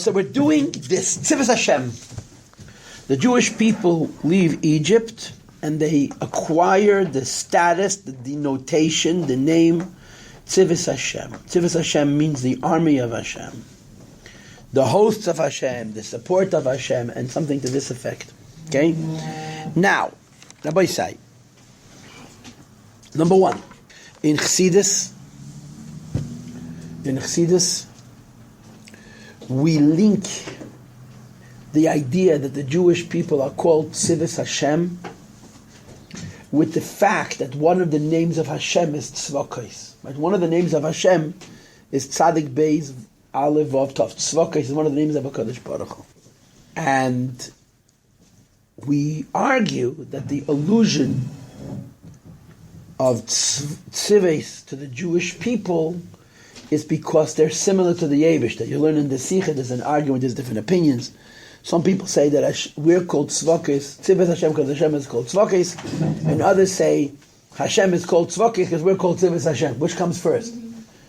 So we're doing this Tzivos Hashem. The Jewish people leave Egypt and they acquire the status, the denotation, the name Tzivos Hashem. Tzivos Hashem means the army of Hashem, the hosts of Hashem, the support of Hashem, and something to this effect. Okay? Now, Rabbi say, number one, in Chassidus, we link the idea that the Jewish people are called Tzivos Hashem with the fact that one of the names of Hashem is Tzvokos. Right? One of the names of Hashem is Tzadik Beis Aleph Vav Tov. Tzvokos is one of the names of HaKadosh Baruch Hu. And we argue that the allusion of Tzivos to the Jewish people is because they're similar to the Yevish. That you learn in the Sichos, there's an argument, there's different opinions. Some people say that we're called Tzvokos, Tzivos Hashem because Hashem is called Tzvokos, and others say Hashem is called Tzvokos because we're called Tzivos Hashem. Which comes first?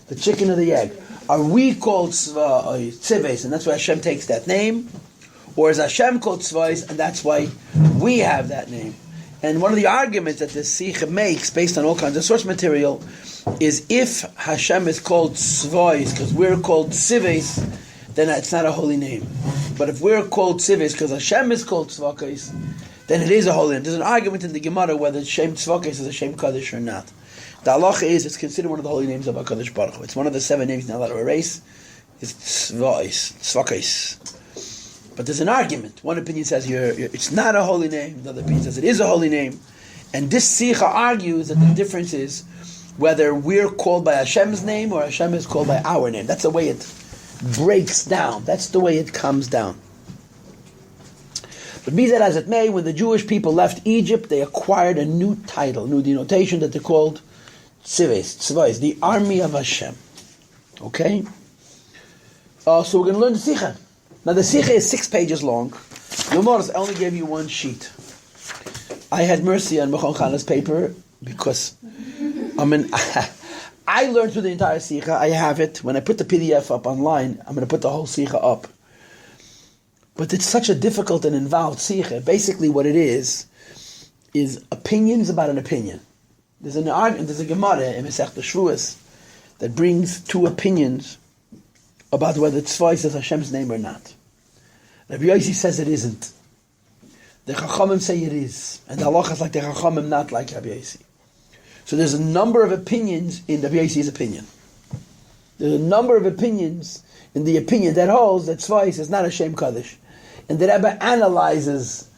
The chicken or the egg? Are we called Tzivos and that's why Hashem takes that name? Or is Hashem called Tzvos and that's why we have that name? And one of the arguments that the Sicha makes, based on all kinds of source material, is if Hashem is called Tzvos because we're called Tzivos, then it's not a holy name. But if we're called Tzivos because Hashem is called Tzvokos, then it is a holy name. There's an argument in the Gemara whether Shem Tzvokos is a Shem Kaddish or not. The halacha is it's considered one of the holy names of HaKadosh Baruch Hu. It's one of the 7 names you're not allowed to erase. It's Tzvokos. But there's an argument. One opinion says it's not a holy name. The other opinion says it is a holy name. And this Sicha argues that the difference is whether we're called by Hashem's name or Hashem is called by our name. That's the way it breaks down. That's the way it comes down. But be that as it may, when the Jewish people left Egypt, they acquired a new title, new denotation that they're called Tzivos, the army of Hashem. Okay? So we're going to learn the Sicha. Now the Sicha is 6 pages long. You'll notice I only gave you one sheet. I had mercy on Mechon Chana's paper because I learned through the entire Sicha. I have it. When I put the PDF up online, I'm going to put the whole Sicha up. But it's such a difficult and involved Sicha. Basically what it is opinions about an opinion. There's a Gemara in Masechta Shavuos that brings 2 opinions about whether Tzvos is Hashem's name or not. Rabbi Yossi says it isn't. The Chachamim say it is. And the halacha is like the Chachamim, not like Rabbi Yossi. So there's a number of opinions in Rabbi Yossi's opinion. There's a number of opinions in the opinion that holds that Tzvos is not a Shem Kaddish. And the Rebbe analyzes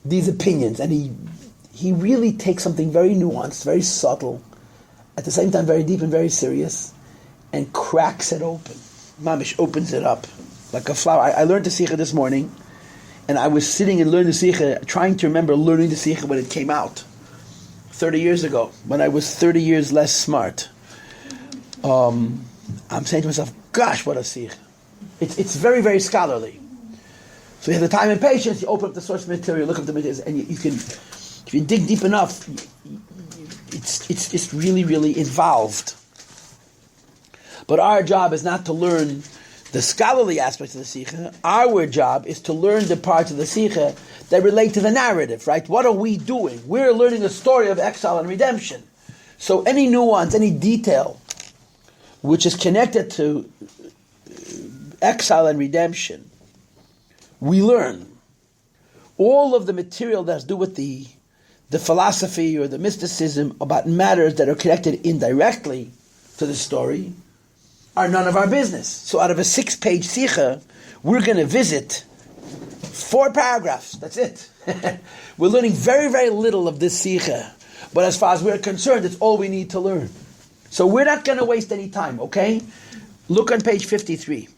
these opinions, and he really takes something very nuanced, very subtle, at the same time very deep and very serious, and cracks it open. Mamish opens it up like a flower. I learned the Sicha this morning, and I was sitting and learning the Sicha, trying to remember learning the Sicha when it came out 30 years ago, when I was 30 years less smart. I'm saying to myself, gosh, what a Sicha. It's very, very scholarly. So you have the time and patience, you open up the source material, look up the materials, and you can, if you dig deep enough, it's really, really involved. But our job is not to learn the scholarly aspects of the Sicha. Our job is to learn the parts of the Sicha that relate to the narrative, right? What are we doing? We're learning the story of exile and redemption. So any nuance, any detail which is connected to exile and redemption, we learn. All of the material that has to do with the philosophy or the mysticism about matters that are connected indirectly to the story are none of our business. So out of a 6-page Sicha, we're going to visit 4 paragraphs. That's it. We're learning very, very little of this Sicha. But as far as we're concerned, it's all we need to learn. So we're not going to waste any time, okay? Look on page 53.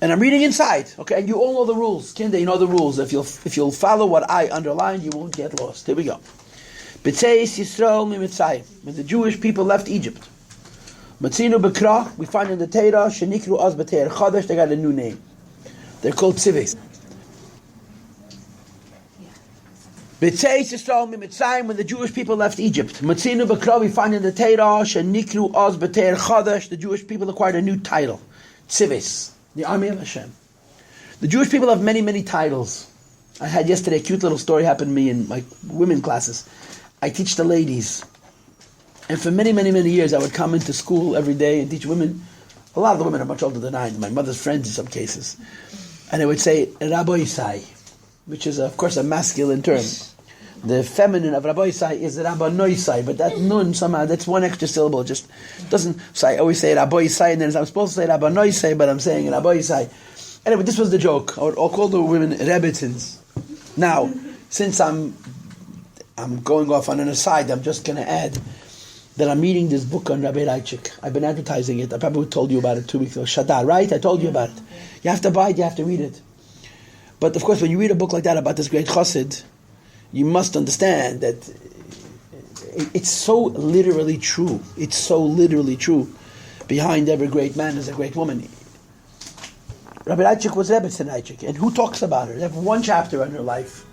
And I'm reading inside, okay? And you all know the rules. Kinder, you know the rules. If you'll follow what I underlined, you won't get lost. Here we go. B'tzeis Yisrael mi'Mitzrayim. When the Jewish people left Egypt, Matzinu B'Krah, we find in the Torah, Shenikru Az B'Teir Chodesh, they got a new name. They're called Tzivos. B'tzeis Yisrael mi'Mitzrayim, when the Jewish people left Egypt, Matzinu B'Krah, we find in the Torah, Shenikru Az B'Teir Chodesh, the Jewish people acquired a new title, Tzivos. The army of Hashem. The Jewish people have many, many titles. I had yesterday a cute little story happen to me in my women classes. I teach the ladies. And for many, many, many years, I would come into school every day and teach women. A lot of the women are much older than I, my mother's friends in some cases. And I would say, Rabbi Isai, which is, of course, a masculine term. The feminine of Rabbi Isai is Rabbi Noisai, but that nun somehow, that's one extra syllable. It just doesn't, so I always say Rabbi Isai, and then I'm supposed to say Rabbi Noisai, but I'm saying Rabbi Isai. Anyway, this was the joke. I'll call the women Rebbitzins. Now, since I'm going off on an aside, I'm just going to add that I'm reading this book on Rabbi Reichik. I've been advertising it. I probably told you about it 2 weeks ago. Shadar, right? I told you about it. You have to buy it, you have to read it. But of course, when you read a book like that about this great chassid, you must understand that it's so literally true. It's so literally true. Behind every great man is a great woman. Rabbi Reichik was Rebbetzin Reichik. And who talks about her? They have one chapter on her life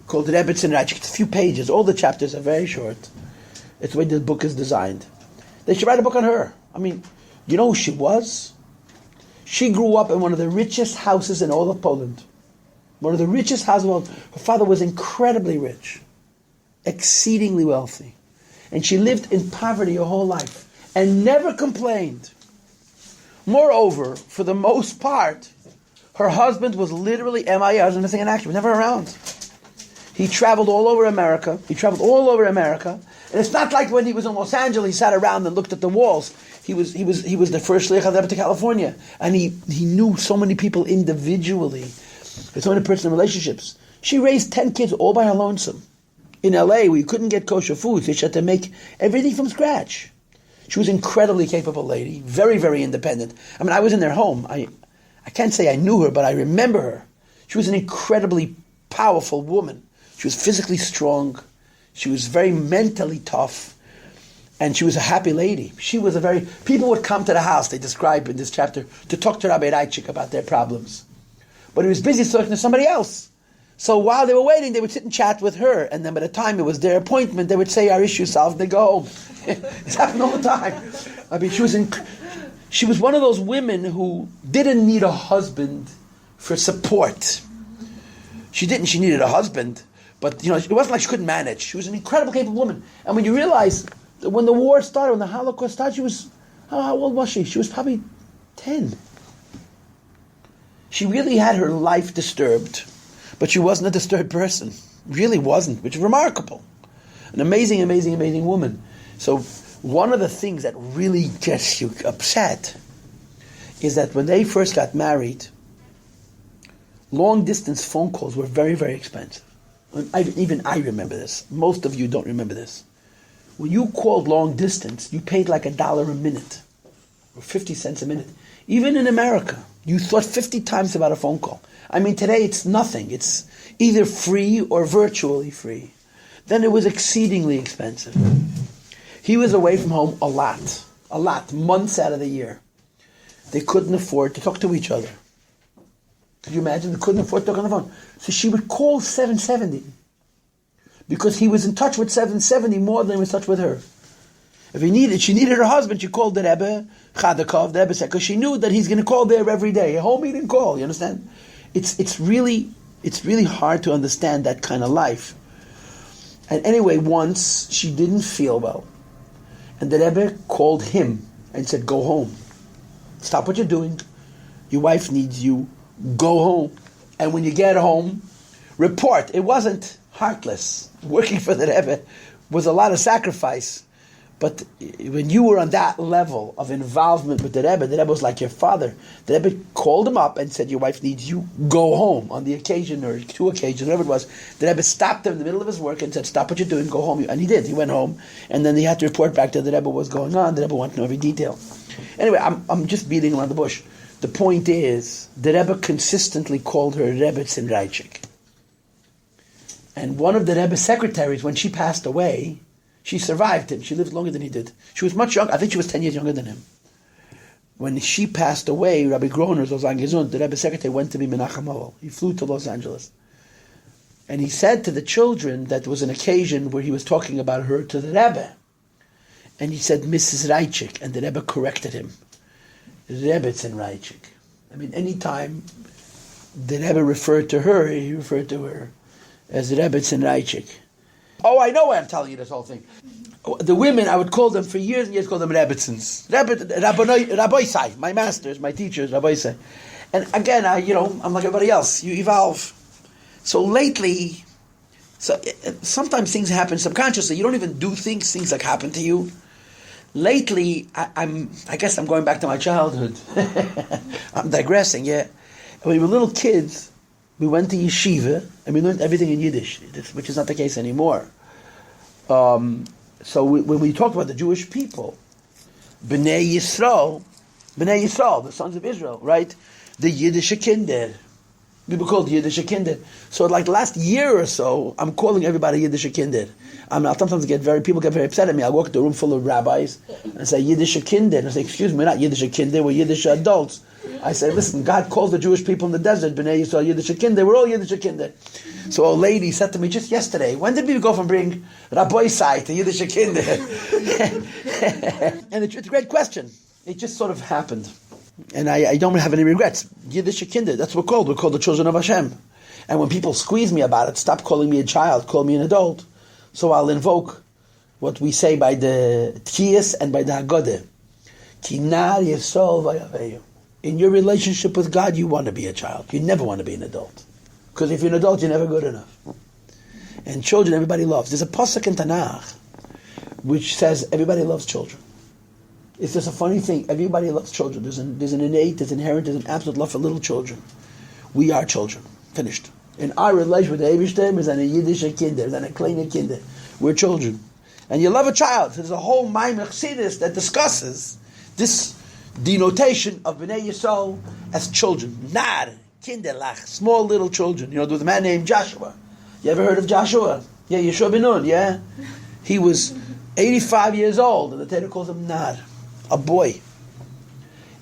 called Rebbetzin Reichik. It's a few pages. All the chapters are very short. It's the way the book is designed. They should write a book on her. I mean, you know who she was? She grew up in one of the richest houses in all of Poland. One of the richest houses in the world. Her father was incredibly rich, exceedingly wealthy. And she lived in poverty her whole life and never complained. Moreover, for the most part, her husband was literally MIA, husband missing in action, was never around. He traveled all over America. And it's not like when he was in Los Angeles, he sat around and looked at the walls. He was the first shliach of the Rebbe to California. And he knew so many people individually. There's so many personal relationships. She raised 10 kids all by her lonesome. In LA, where you couldn't get kosher food, so she had to make everything from scratch. She was an incredibly capable lady, very, very independent. I mean, I was in their home. I can't say I knew her, but I remember her. She was an incredibly powerful woman. She was physically strong. She was very mentally tough. And she was a happy lady. People would come to the house, they describe in this chapter, to talk to Rabbi Reichik about their problems. But he was busy talking to somebody else. So while they were waiting, they would sit and chat with her. And then by the time it was their appointment, they would say, our issue solved, and they go home. It's happened all the time. I mean, she was one of those women who didn't need a husband for support. She needed a husband. But, it wasn't like she couldn't manage. She was an incredible, capable woman. And when you realize that when the war started, when the Holocaust started, how old was she? She was probably 10. She really had her life disturbed, but she wasn't a disturbed person. Really wasn't, which is remarkable. An amazing, amazing, amazing woman. So one of the things that really gets you upset is that when they first got married, long-distance phone calls were very, very expensive. Even I remember this. Most of you don't remember this. When you called long distance, you paid like $1 a minute, or 50 cents a minute. Even in America, you thought 50 times about a phone call. I mean, today it's nothing. It's either free or virtually free. Then it was exceedingly expensive. He was away from home a lot, months out of the year. They couldn't afford to talk to each other. Could you imagine? They couldn't afford to talk on the phone. So she would call 770 because he was in touch with 770 more than he was in touch with her. If she needed her husband, she called the Rebbe, Chadakov, the Rebbe said, because she knew that he's going to call there every day. At home he didn't call, you understand? It's really hard to understand that kind of life. And anyway, once she didn't feel well, and the Rebbe called him and said, go home. Stop what you're doing. Your wife needs you. Go home. And when you get home, report. It wasn't heartless. Working for the Rebbe was a lot of sacrifice. But when you were on that level of involvement with the Rebbe was like your father. The Rebbe called him up and said, your wife needs you, go home. On the occasion, or 2 occasions, whatever it was, the Rebbe stopped him in the middle of his work and said, stop what you're doing, go home. And he did. He went home. And then he had to report back to the Rebbe what was going on. The Rebbe wanted to know every detail. Anyway, I'm just beating around the bush. The point is, the Rebbe consistently called her Rebbetzin Reichik. And one of the Rebbe's secretaries, when she passed away, she survived him. She lived longer than he did. She was much younger. I think she was 10 years younger than him. When she passed away, Rabbi Groner, the Rebbe's secretary, went to be Menachem Ovel. He flew to Los Angeles. And he said to the children that there was an occasion where he was talking about her to the Rebbe. And he said, Mrs. Reichik. And the Rebbe corrected him. Rebbetzin Reichik. I mean, any time the Rebbe referred to her, he referred to her as Rebbetzin Reichik. Oh, I know why I'm telling you this whole thing. The women, I would call them for years and years, call them Rebbetzins. Rabbi Sai, my masters, my teachers, Rabbi Sai. And again, I'm like everybody else. You evolve. So lately, sometimes things happen subconsciously. You don't even do things like happen to you. Lately, I guess I'm going back to my childhood. I'm digressing, yeah. When we were little kids, we went to yeshiva and we learned everything in Yiddish, which is not the case anymore. So when we talk about the Jewish people, Bnei Yisrael, the sons of Israel, right? The Yiddish Kinder. We were called Yiddish Kinder. So like the last year or so, I'm calling everybody Yiddish Kinder. I'll sometimes people get very upset at me. I'll walk into a room full of rabbis and say, Yiddish Kinder. And I say, excuse me, we're not Yiddish Kinder, we're Yiddish adults. I say, listen, God calls the Jewish people in the desert, Bnei Yisrael, Yiddish Kinder, we're all Yiddish Kinder. So a lady said to me just yesterday, when did we go from being Rabbi Sai to Yiddish Kinder? And it's a great question. It just sort of happened. And I don't have any regrets. Yiddish Kinder, that's what we're called. We're called the children of Hashem. And when people squeeze me about it, stop calling me a child, call me an adult. So I'll invoke what we say by the Tkiyas and by the Haggadah. Kinar Yisrael Vayaveyu. In your relationship with God, you want to be a child. You never want to be an adult. Because if you're an adult, you're never good enough. And children, everybody loves. There's a pasuk in Tanakh which says everybody loves children. It's just a funny thing. Everybody loves children. There's an innate, there's inherent, there's an absolute love for little children. We are children. Finished. In our relation with the Eibishter, is an a Yiddish Kinder, is an a kleine Kinder. We're children. And you love a child. So there's a whole Maimach Chassidus that discusses this denotation of Bnei Yisrael as children. Nar, kinderlach, small little children. There was a man named Joshua. You ever heard of Joshua? Yeah, Yeshua ben Nun, yeah? He was 85 years old, and the Torah calls him Nar, a boy.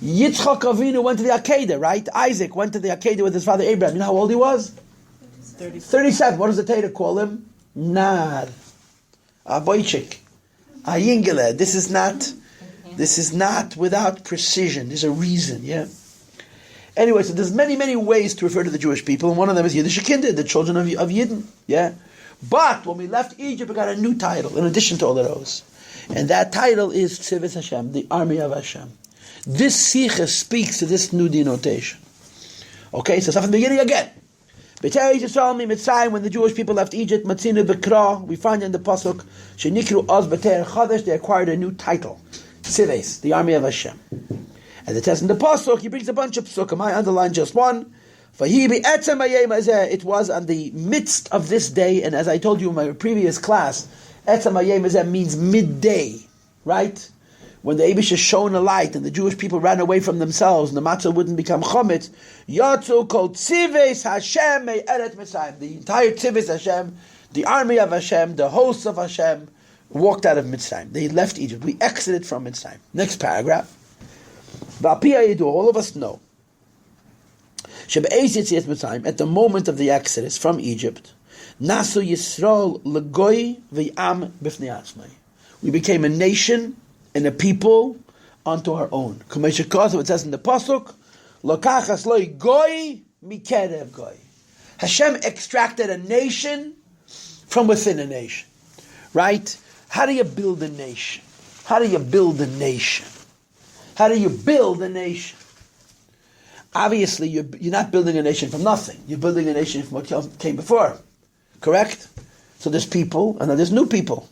Yitzchak Avinu went to the Akedah, right? Isaac went to the Akedah with his father Abraham. You know how old he was? 37. What does the Torah call him? Nar. A boychik. A yingele. This is not without precision. There's a reason, yeah? Anyway, so there's many, many ways to refer to the Jewish people, and one of them is Yiddish Kinder, the children of Yidden, yeah? But when we left Egypt, we got a new title, in addition to all of those. And that title is Tzivos Hashem, the army of Hashem. This Sichos speaks to this new denotation. Okay, so start from the beginning again. B'terei Yisrael mitzrayim, when the Jewish people left Egypt, Matzinu b'kra, we find in the pasuk, shenikru oz b'ter chadash, they acquired a new title, Tzivos, the army of Hashem. And it says in the pasuk, he brings a bunch of psukim. I underline just one. It was on the midst of this day, and as I told you in my previous class, etzem hayom means midday, right? When the Eibush shone a light and the Jewish people ran away from themselves and the matzah wouldn't become chometz, Yatzu called Tzivos Hashem me'eret Mitzrayim. The entire Tzivos Hashem, the army of Hashem, the hosts of Hashem, walked out of Mitzrayim. They left Egypt. We exited from Mitzrayim. Next paragraph. All of us know at the moment of the exodus from Egypt, Nasu Yisrael legoy v'yam b'fnei atzmai. We became a nation and a people unto our own. It says in the pasuk, Lokachas loy goy mikerev goy. Hashem extracted a nation from within a nation. Right? How do you build a nation? How do you build a nation? How do you build a nation? Obviously, you're not building a nation from nothing. You're building a nation from what came before. Correct? So there's people, and now there's new people.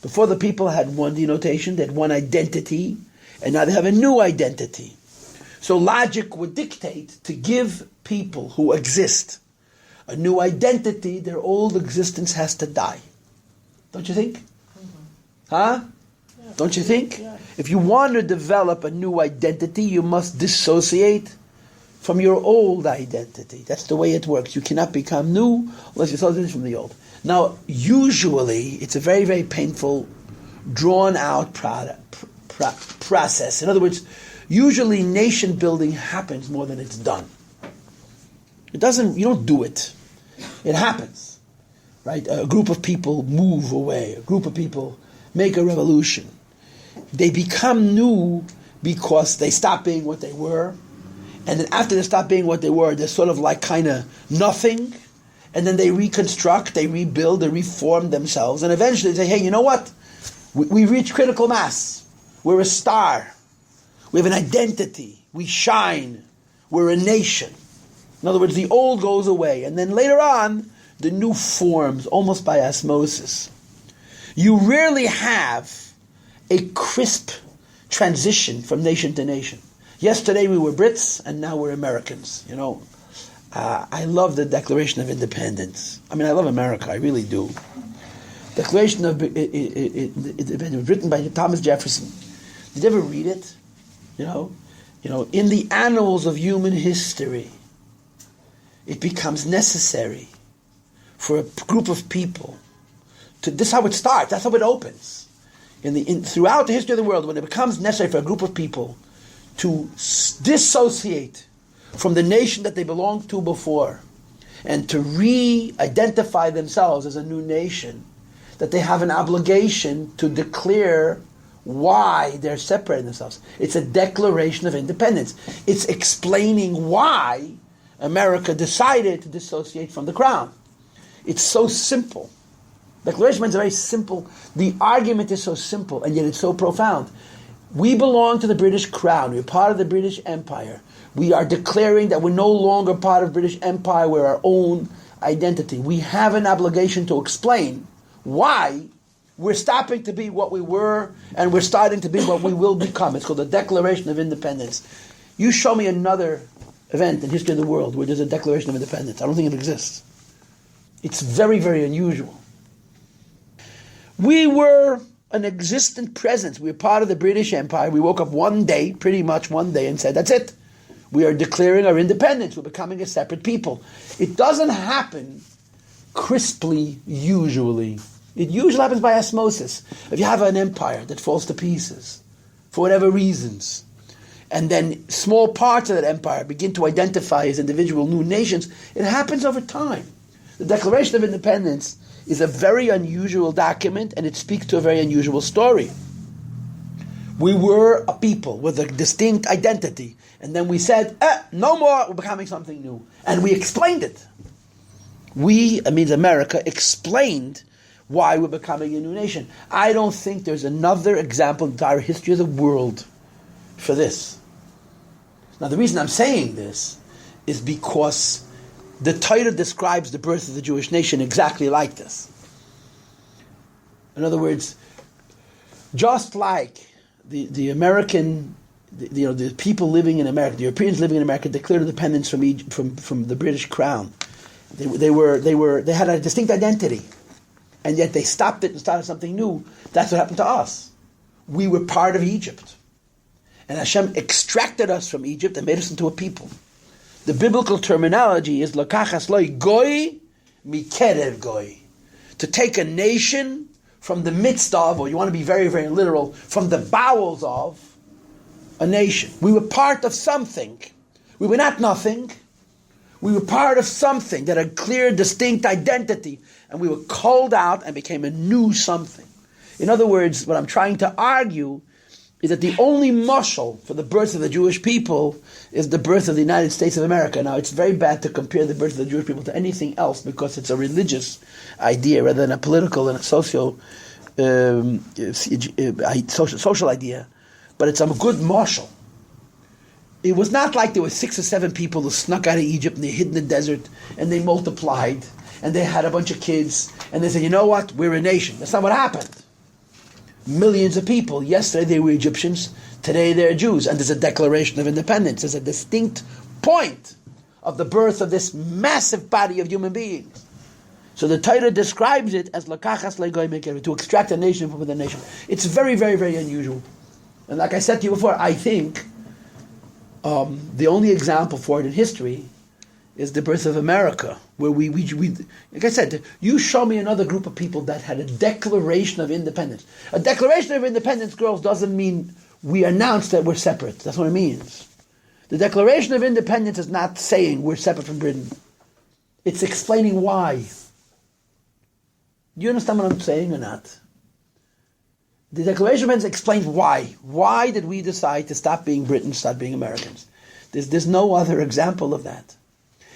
Before the people had one denotation, they had one identity, and now they have a new identity. So logic would dictate to give people who exist a new identity, their old existence has to die. Don't you think? Huh? Yeah. Don't you think? Yeah. If you want to develop a new identity, you must dissociate from your old identity. That's the way it works. You cannot become new unless you dissociate from the old. Now, usually, it's a very, very painful, drawn-out process. In other words, usually nation building happens more than it's done. It doesn't, you don't do it. It happens. Right? A group of people move away. A group of people make a revolution. They become new because they stop being what they were, And then after they stop being what they were, they're sort of like kind of nothing. And then they reconstruct, they rebuild, they reform themselves. And eventually they say, hey, you know what? We reach critical mass. We're a star. We have an identity. We shine. We're a nation. In other words, the old goes away. And then later on, the new forms, almost by osmosis. You rarely have a crisp transition from nation to nation. Yesterday we were Brits, and now we're Americans. I love the Declaration of Independence. I mean, I love America, I really do. Declaration of it was written by Thomas Jefferson. Did you ever read it? In the annals of human history, it becomes necessary for a group of people to. This is how it starts. That's how it opens. Throughout the history of the world, when it becomes necessary for a group of people to dissociate from the nation that they belonged to before, and to re-identify themselves as a new nation, that they have an obligation to declare why they're separating themselves. It's a declaration of independence. It's explaining why America decided to dissociate from the crown. It's so simple. Declaration is very simple. The argument is so simple, and yet it's so profound. We belong to the British Crown. We're part of the British Empire. We are declaring that we're no longer part of British Empire. We're our own identity. We have an obligation to explain why we're stopping to be what we were and we're starting to be what we will become. It's called the Declaration of Independence. You show me another event in history of the world where there's a Declaration of Independence. I don't think it exists. It's very, very unusual. We were an existent presence. We were part of the British Empire. We woke up one day, pretty much one day, and said, that's it. We are declaring our independence. We're becoming a separate people. It doesn't happen crisply, usually. It usually happens by osmosis. If you have an empire that falls to pieces, for whatever reasons, and then small parts of that empire begin to identify as individual new nations, it happens over time. The Declaration of Independence is a very unusual document, and it speaks to a very unusual story. We were a people with a distinct identity, and then we said, no more, we're becoming something new. And we explained it. We, it means America, explained why we're becoming a new nation. I don't think there's another example in the entire history of the world for this. Now, the reason I'm saying this is because the Torah describes the birth of the Jewish nation exactly like this. In other words, just like the American, the people living in America, the Europeans living in America, declared independence from Egypt, from the British Crown. They had a distinct identity, and yet they stopped it and started something new. That's what happened to us. We were part of Egypt, and Hashem extracted us from Egypt and made us into a people. The biblical terminology is "lakachas loy goy mikerev goy," to take a nation from the midst of, or you want to be very, very literal, from the bowels of a nation. We were part of something. We were not nothing. We were part of something that had a clear, distinct identity, and we were culled out and became a new something. In other words, what I'm trying to argue is that the only mashal for the birth of the Jewish people is the birth of the United States of America. Now, it's very bad to compare the birth of the Jewish people to anything else because it's a religious idea rather than a political and a social idea. But it's a good mashal. It was not like there were 6 or 7 people who snuck out of Egypt and they hid in the desert and they multiplied and they had a bunch of kids and they said, you know what, we're a nation. That's not what happened. Millions of people. Yesterday they were Egyptians, today they're Jews. And there's a declaration of independence. There's a distinct point of the birth of this massive body of human beings. So the Torah describes it as lakachas legoy mekerev, to extract a nation from within a nation. It's very, very, very unusual. And like I said to you before, I think the only example for it in history is the birth of America, where we, like I said, you show me another group of people that had a declaration of independence. A declaration of independence, girls, doesn't mean we announce that we're separate. That's what it means. The Declaration of Independence is not saying we're separate from Britain. It's explaining why. Do you understand what I'm saying or not? The Declaration of Independence explains why. Why did we decide to stop being Britain, start being Americans? There's no other example of that.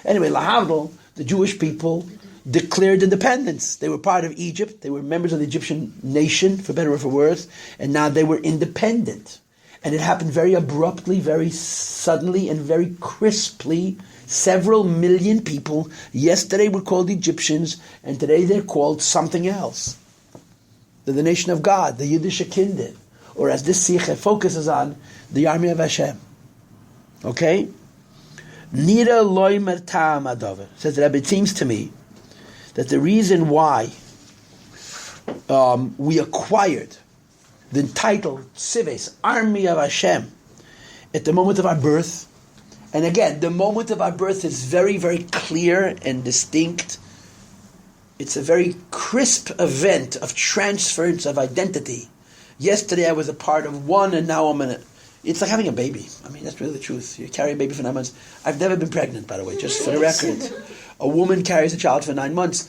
Anyway, lahavdol, the Jewish people declared independence. They were part of Egypt. They were members of the Egyptian nation, for better or for worse, and now they were independent. And it happened very abruptly, very suddenly, and very crisply. Several million people yesterday were called Egyptians, and today they're called something else. They're the nation of God, the Yiddish Kinder, or as this Sikha focuses on, the army of Hashem. Okay? Nira loimer ta'am adover. Says the Rabbi, it seems to me that the reason why we acquired the title Tzives, Army of Hashem, at the moment of our birth, and again, the moment of our birth is very, very clear and distinct. It's a very crisp event of transference of identity. Yesterday I was a part of one, and now I'm in it. It's like having a baby. I mean, that's really the truth. You carry a baby for 9 months. I've never been pregnant, by the way, just for the record. A woman carries a child for 9 months.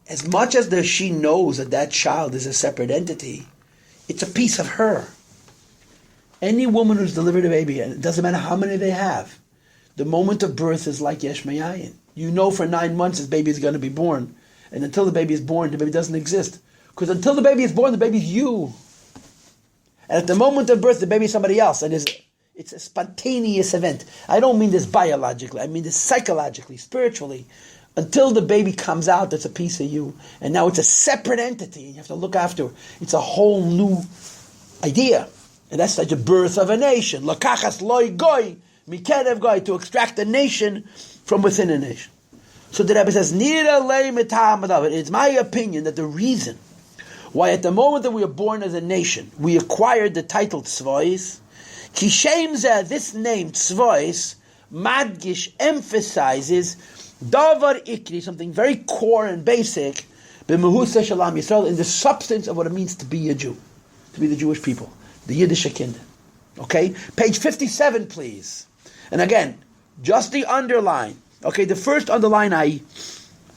As much as she knows that child is a separate entity, it's a piece of her. Any woman who's delivered a baby, and it doesn't matter how many they have, the moment of birth is like Yesh Mayayin. You know for 9 months this baby is going to be born. And until the baby is born, the baby doesn't exist. Because until the baby is born, the baby is you. And at the moment of birth, the baby is somebody else. And it's a spontaneous event. I don't mean this biologically. I mean this psychologically, spiritually. Until the baby comes out, it's a piece of you. And now it's a separate entity. And you have to look after it. It's a whole new idea. And that's like the birth of a nation. Lakachas loy goy, mikerev goy, to extract a nation from within a nation. So the Rebbe says, it's my opinion that the reason why at the moment that we were born as a nation, we acquired the title Tzvois, Kishem this name Tzvois, Madgish emphasizes Davar Ikri, something very core and basic, B'mehusa Shalom Yisrael, in the substance of what it means to be a Jew, to be the Jewish people, the Yiddish Kinder. Okay? Page 57, please. And again, just the underline. Okay, the first underline I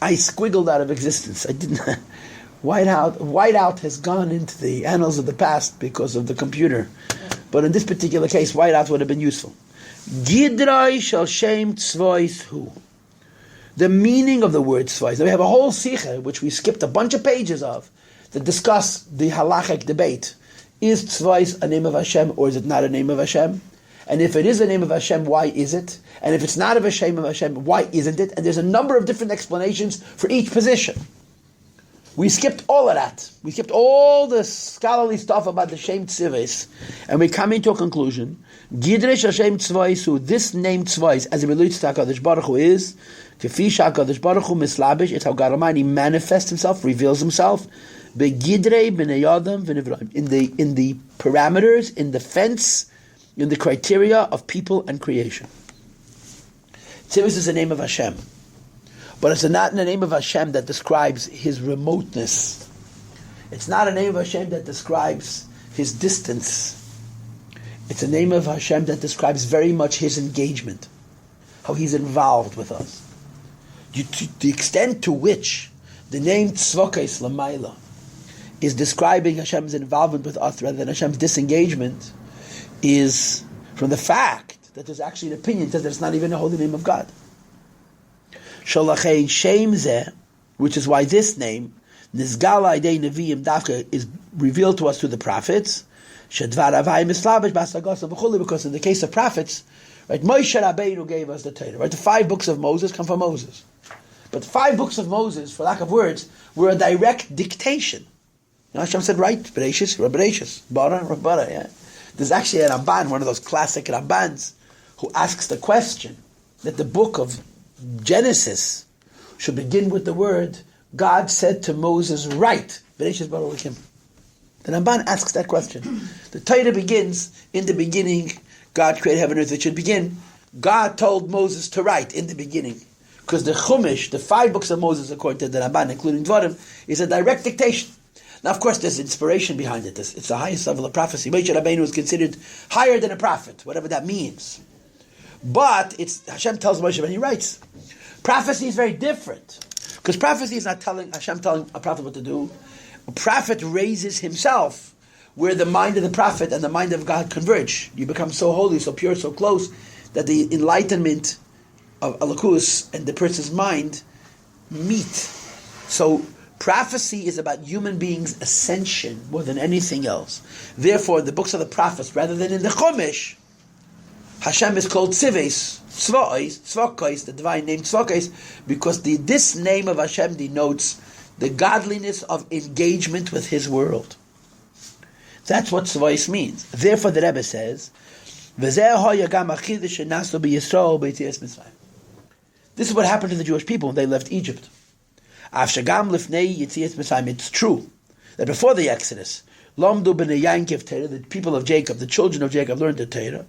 squiggled out of existence. I didn't. Whiteout has gone into the annals of the past because of the computer. But in this particular case, whiteout would have been useful. Gidroi shel shem tzvois hu. The meaning of the word tzvois. Now we have a whole sikha, which we skipped a bunch of pages of, that discuss the halachic debate. Is tzvois a name of Hashem or is it not a name of Hashem? And if it is a name of Hashem, why is it? And if it's not of Hashem, why isn't it? And there's a number of different explanations for each position. We skipped all of that. We skipped all the scholarly stuff about the Shem Tzives, and we come into a conclusion. Gidresh Hashem Tzvaisu, this name Tzvais, as it relates to HaKadosh Baruch Hu, is Kefisha HaKadosh Baruch Hu mislabish. It's how God Almighty manifests Himself, reveals Himself. Begidrei b'nei Adam v'nivraim, in the parameters, in the fence, in the criteria of people and creation. Tzivus is the name of Hashem. But it's not in the name of Hashem that describes His remoteness. It's not a name of Hashem that describes His distance. It's a name of Hashem that describes very much His engagement, how He's involved with us. To the extent to which the name Tzvokes Lamaila is describing Hashem's involvement with us rather than Hashem's disengagement is from the fact that there's actually an opinion that it's not even the holy name of God. Shalachei Shem Zeh, which is why this name, Nizgala Idei Nevi'im Dafka, is revealed to us through the prophets. Shedvar Avai Mislavish Basagos V'chuli, because in the case of prophets, right, Moshe Rabbeinu gave us the Torah. Right, the 5 books of Moses come from Moses, but the 5 books of Moses, for lack of words, were a direct dictation. You know, Hashem said, "Right, Bereshis, Bereshis, Bara, Bara." Yeah. There's actually a Ramban, one of those classic Rambans, who asks the question that the book of Genesis should begin with the word, God said to Moses, "Write." Bereshis bara Elokim. The Ramban asks that question. The Torah begins, in the beginning, God created heaven and earth. It should begin, God told Moses to write in the beginning. Because the Chumash, the 5 books of Moses, according to the Ramban, including Dvarim, is a direct dictation. Now, of course, there's inspiration behind it. It's the highest level of prophecy. Moshe Rabbeinu is considered higher than a prophet, whatever that means. But it's Hashem tells Moshe when he writes. Prophecy is very different. Because prophecy is not Hashem telling a prophet what to do. A prophet raises himself where the mind of the prophet and the mind of God converge. You become so holy, so pure, so close, that the enlightenment of Alakus and the person's mind meet. So prophecy is about human beings' ascension more than anything else. Therefore, the books of the prophets, rather than in the Chumash, Hashem is called Tzives, Tzvokos, the divine name Tzvokos, because this name of Hashem denotes the godliness of engagement with His world. That's what Tzvokos means. Therefore, the Rebbe says, this is what happened to the Jewish people when they left Egypt. It's true that before the Exodus, the people of Jacob, the children of Jacob, learned the Torah.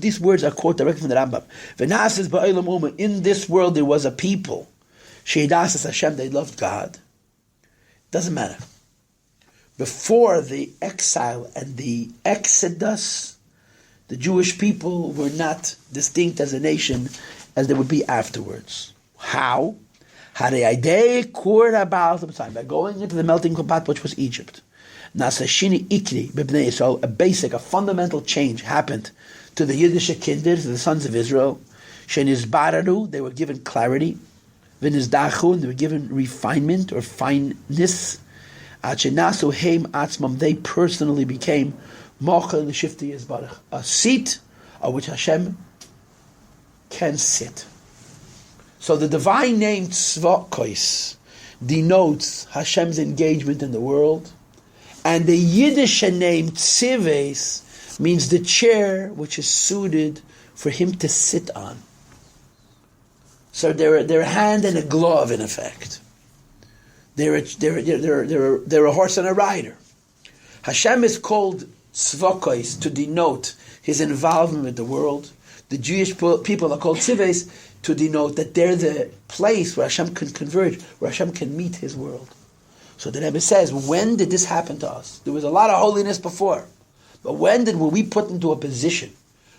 These words are quoted directly from the Rambam. In this world there was a people. Hashem, they loved God. Doesn't matter. Before the exile and the exodus, the Jewish people were not distinct as a nation as they would be afterwards. How? By going into the melting pot, which was Egypt. A fundamental change happened to the Yiddish kinder, to the sons of Israel. They were given clarity. They were given refinement or fineness. They personally became a seat on which Hashem can sit. So the divine name Tzvokos denotes Hashem's engagement in the world, and the Yiddish name Tzives means the chair which is suited for him to sit on. So they're a hand and a glove, in effect. They're a horse and a rider. Hashem is called Tzvokos to denote His involvement with the world. The Jewish people are called Tzives to denote that they're the place where Hashem can converge, where Hashem can meet His world. So the Rebbe says, when did this happen to us? There was a lot of holiness before. But when were we put into a position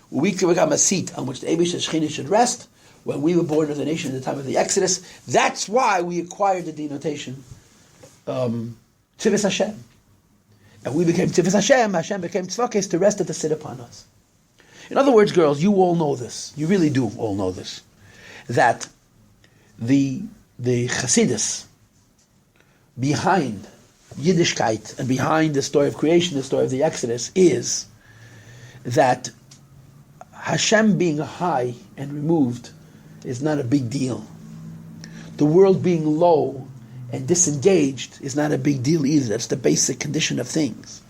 where we could become a seat on which the Eibush Shechina should rest? When we were born as a nation at the time of the Exodus. That's why we acquired the denotation Tzivis Hashem. And we became Tzivis Hashem, Hashem became Tzvokos to rest and to sit upon us. In other words, girls, you all know this. You really do all know this. That the Chassidus behind Yiddishkeit and behind the story of creation, the story of the Exodus, is that Hashem being high and removed is not a big deal. The world being low and disengaged is not a big deal either. That's the basic condition of things.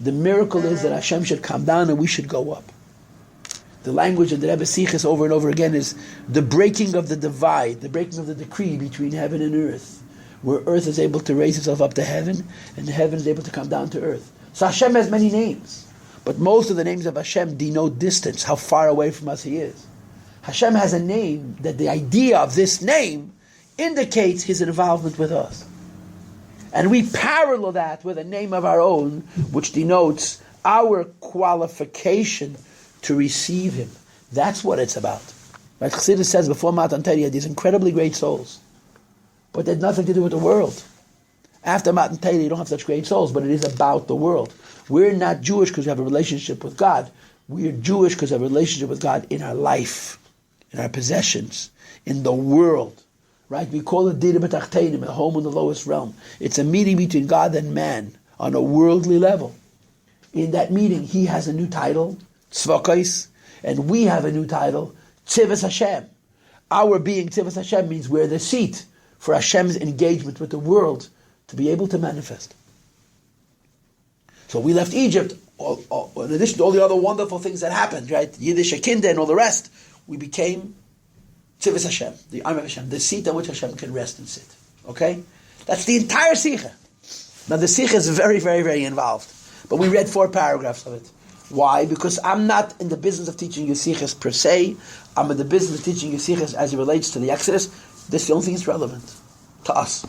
The miracle is that Hashem should come down and we should go up. The language of the Rebbe Sichos over and over again is the breaking of the divide, the breaking of the decree between heaven and earth, where earth is able to raise itself up to heaven and heaven is able to come down to earth. So Hashem has many names, but most of the names of Hashem denote distance, how far away from us He is. Hashem has a name that the idea of this name indicates His involvement with us. And we parallel that with a name of our own, which denotes our qualification to receive Him. That's what it's about. Like Chassidus says before Matan Torah, these incredibly great souls, but they had nothing to do with the world. After Matan Torah, you don't have such great souls, but it is about the world. We're not Jewish because we have a relationship with God. We're Jewish because we have a relationship with God in our life, in our possessions, in the world. Right? We call it Dira B'Tachteinim, a home in the lowest realm. It's a meeting between God and man on a worldly level. In that meeting, He has a new title, Tzvokos, and we have a new title, Tzivis Hashem. Our being Tzivis Hashem means we're the seat for Hashem's engagement with the world to be able to manifest. So we left Egypt, in addition to all the other wonderful things that happened, right? Yiddish Kinder and all the rest, we became Tzivis Hashem, the arm of Hashem, the seat on which Hashem can rest and sit. Okay? That's the entire Sicha. Now the Sicha is very, very, very involved. But we read 4 paragraphs of it. Why? Because I'm not in the business of teaching you Sichas per se. I'm in the business of teaching you Sichas as it relates to the Exodus. This is the only thing that's relevant to us.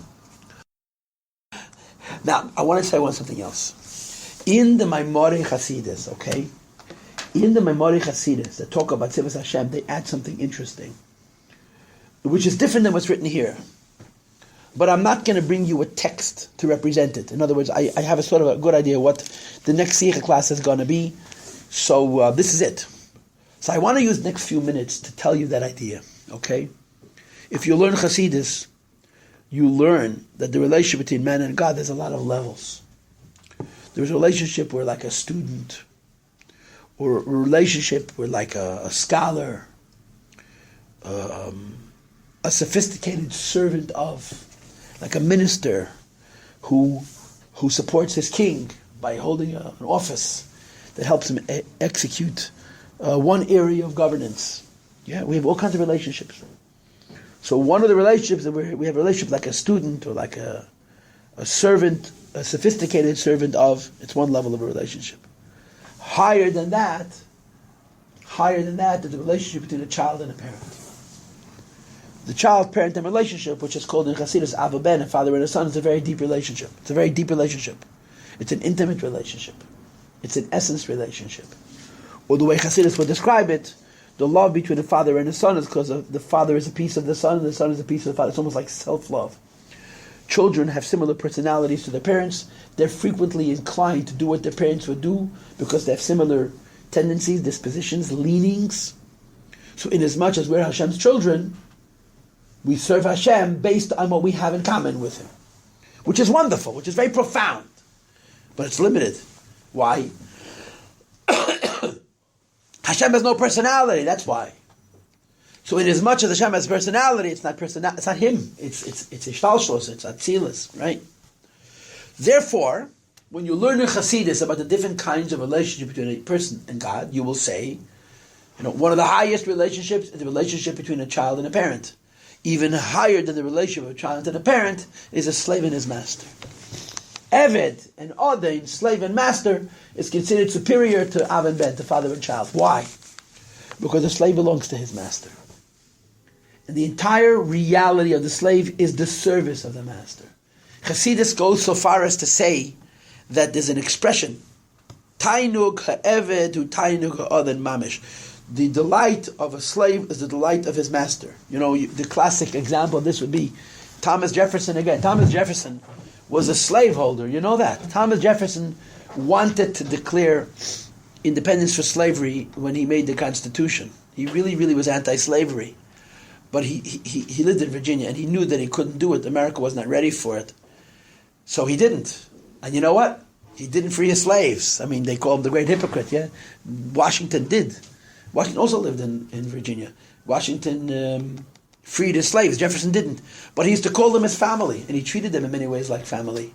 Now, I want to say something else. In the Maimorei Chasidus, okay? In the Maimorei Chasidus that talk about Tzivis Hashem, they add something interesting, which is different than what's written here. But I'm not going to bring you a text to represent it. In other words, I have a sort of a good idea what the next Sikha class is going to be. So this is it. So I want to use the next few minutes to tell you that idea, okay? If you learn Hasidus, you learn that the relationship between man and God, there's a lot of levels. There's a relationship where like a student, or a relationship where like a scholar, a sophisticated servant of, like a minister who supports his king by holding an office that helps him execute one area of governance. Yeah, we have all kinds of relationships. So one of the relationships that we have a relationship like a student or like a servant, a sophisticated servant of, it's one level of a relationship. Higher than that is the relationship between a child and a parent. The child-parent relationship, which is called in Hasidus Ava Ben, a father and a son, is a very deep relationship. It's a very deep relationship. It's an intimate relationship. It's an essence relationship. Or the way Hasidus would describe it, the love between a father and a son is because the father is a piece of the son and the son is a piece of the father. It's almost like self-love. Children have similar personalities to their parents. They're frequently inclined to do what their parents would do because they have similar tendencies, dispositions, leanings. So in as much as we're Hashem's children, we serve Hashem based on what we have in common with Him. Which is wonderful, which is very profound. But it's limited. Why? Hashem has no personality, that's why. So in as much as Hashem has personality, it's not Him. It's Ishtalshlos, it's Atzilus, right? Therefore, when you learn in Hasidus about the different kinds of relationship between a person and God, you will say, one of the highest relationships is the relationship between a child and a parent. Even higher than the relationship of a child and a parent is a slave and his master. Eved and Odain, slave and master, is considered superior to Av and Ben, to father and child. Why? Because the slave belongs to his master. And the entire reality of the slave is the service of the master. Chassidus goes so far as to say that there's an expression, Tainug ha'eved hu tainug ha'odan mamish. The delight of a slave is the delight of his master. The classic example of this would be Thomas Jefferson again. Thomas Jefferson was a slaveholder, you know that. Thomas Jefferson wanted to declare independence for slavery when he made the Constitution. He really, really was anti-slavery. But he lived in Virginia and he knew that he couldn't do it. America was not ready for it. So he didn't. And you know what? He didn't free his slaves. I mean, they call him the great hypocrite, yeah? Washington did. Washington also lived in Virginia. Washington freed his slaves. Jefferson didn't. But he used to call them his family, and he treated them in many ways like family.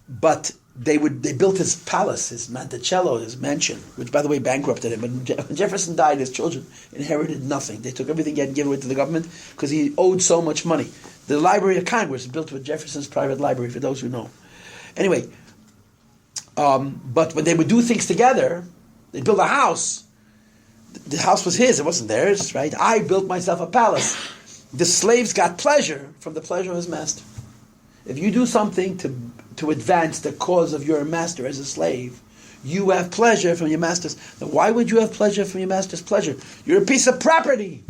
But they built his palace, his Monticello, his mansion, which, by the way, bankrupted him. When Jefferson died, his children inherited nothing. They took everything he had and gave it to the government because he owed so much money. The Library of Congress is built with Jefferson's private library, for those who know. Anyway, but when they would do things together, they'd build a house. The house was his, it wasn't theirs, right? I built myself a palace. The slaves got pleasure from the pleasure of his master. If you do something to advance the cause of your master as a slave, you have pleasure from your master's. Then why would you have pleasure from your master's pleasure? You're a piece of property.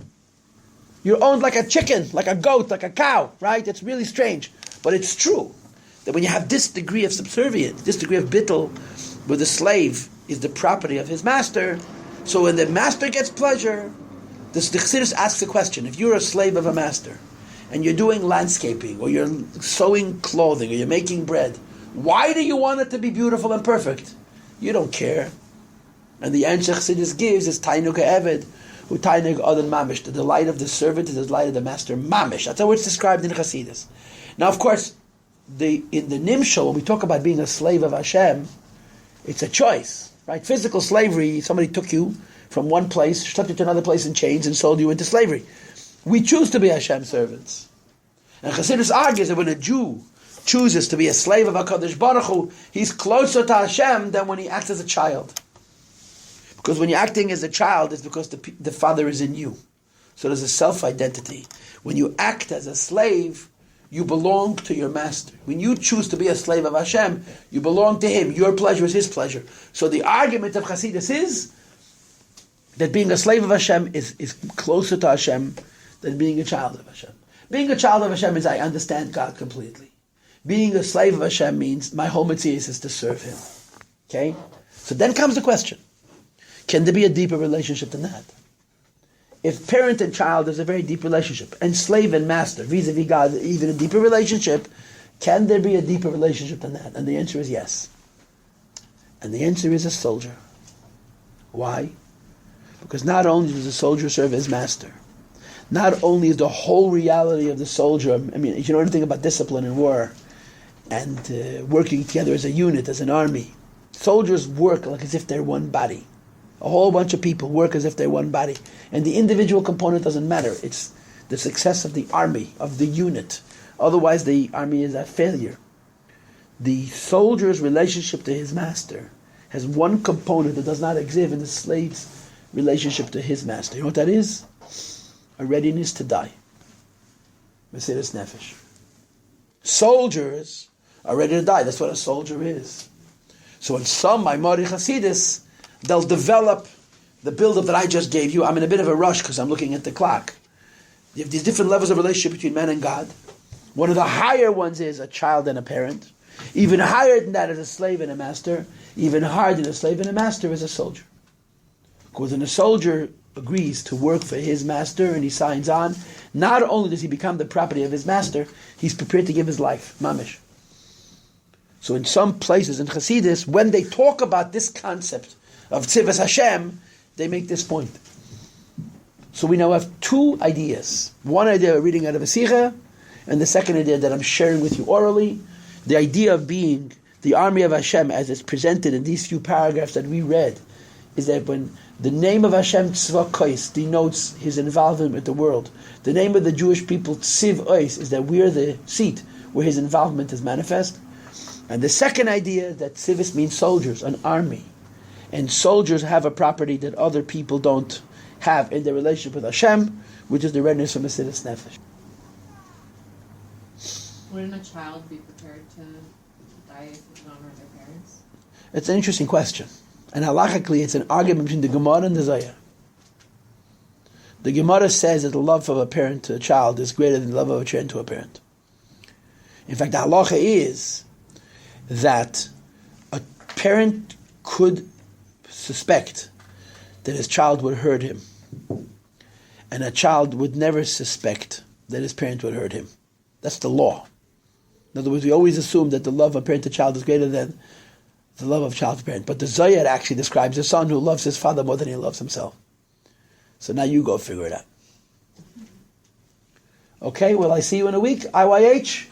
You're owned like a chicken, like a goat, like a cow, right? It's really strange. But it's true that when you have this degree of subservience, this degree of bittul, where the slave is the property of his master, so when the master gets pleasure, the Chassidus asks the question, if you're a slave of a master, and you're doing landscaping, or you're sewing clothing, or you're making bread, why do you want it to be beautiful and perfect? You don't care. And the answer Chassidus gives is Tainug ha'eved, hu tainug odan mamish. The delight of the servant is the delight of the master, mamish. That's how it's described in Chassidus. Now, of course, in the Nimshal, when we talk about being a slave of Hashem, it's a choice, right? Physical slavery, somebody took you from one place, swept you to another place in chains, and sold you into slavery. We choose to be Hashem's servants. And Chassidus argues that when a Jew chooses to be a slave of HaKadosh Baruch Hu, he's closer to Hashem than when he acts as a child. Because when you're acting as a child, it's because the Father is in you. So there's a self-identity. When you act as a slave, you belong to your master. When you choose to be a slave of Hashem, you belong to Him. Your pleasure is His pleasure. So the argument of Chassidus is that being a slave of Hashem is closer to Hashem than being a child of Hashem. Being a child of Hashem means I understand God completely. Being a slave of Hashem means my whole mitzvah is to serve Him. Okay? So then comes the question. Can there be a deeper relationship than that? If parent and child is a very deep relationship, and slave and master, vis-a-vis God, even a deeper relationship, can there be a deeper relationship than that? And the answer is yes. And the answer is a soldier. Why? Because not only does the soldier serve as master, not only is the whole reality of the soldier, I mean, if you know anything about discipline in war, and working together as a unit, as an army, soldiers work like as if they're one body. A whole bunch of people work as if they're one body. And the individual component doesn't matter. It's the success of the army, of the unit. Otherwise, the army is a failure. The soldier's relationship to his master has one component that does not exist in the slave's relationship to his master. You know what that is? A readiness to die. Mesiras Nefesh. Soldiers are ready to die. That's what a soldier is. So in some Maimori Hasidus, they'll develop the build-up that I just gave you. I'm in a bit of a rush because I'm looking at the clock. You have these different levels of relationship between man and God. One of the higher ones is a child and a parent. Even higher than that is a slave and a master. Even higher than a slave and a master is a soldier. Because when a soldier agrees to work for his master and he signs on, not only does he become the property of his master, he's prepared to give his life, mamish. So in some places in Hasidus, when they talk about this concept of Tzivas Hashem, they make this point. So we now have two ideas. One idea we're reading out of a Sikha, and the second idea that I'm sharing with you orally. The idea of being the army of Hashem as it's presented in these few paragraphs that we read, is that when the name of Hashem Tzva Kois denotes his involvement with the world, the name of the Jewish people Tziv Ois is that we're the seat where his involvement is manifest. And the second idea that Tzivis means soldiers, an army. And soldiers have a property that other people don't have in their relationship with Hashem, which is the readiness for Mesiras Nefesh. Wouldn't a child be prepared to die in honor of their parents? It's an interesting question. And halachically, it's an argument between the Gemara and the Zohar. The Gemara says that the love of a parent to a child is greater than the love of a child to a parent. In fact, the halacha is that a parent could suspect that his child would hurt him, and a child would never suspect that his parent would hurt him. That's the law. In other words, we always assume that the love of parent to child is greater than the love of child to parent. But the Zohar actually describes a son who loves his father more than he loves himself. So now you go figure it out. Okay, well, I see you in a week. IYH.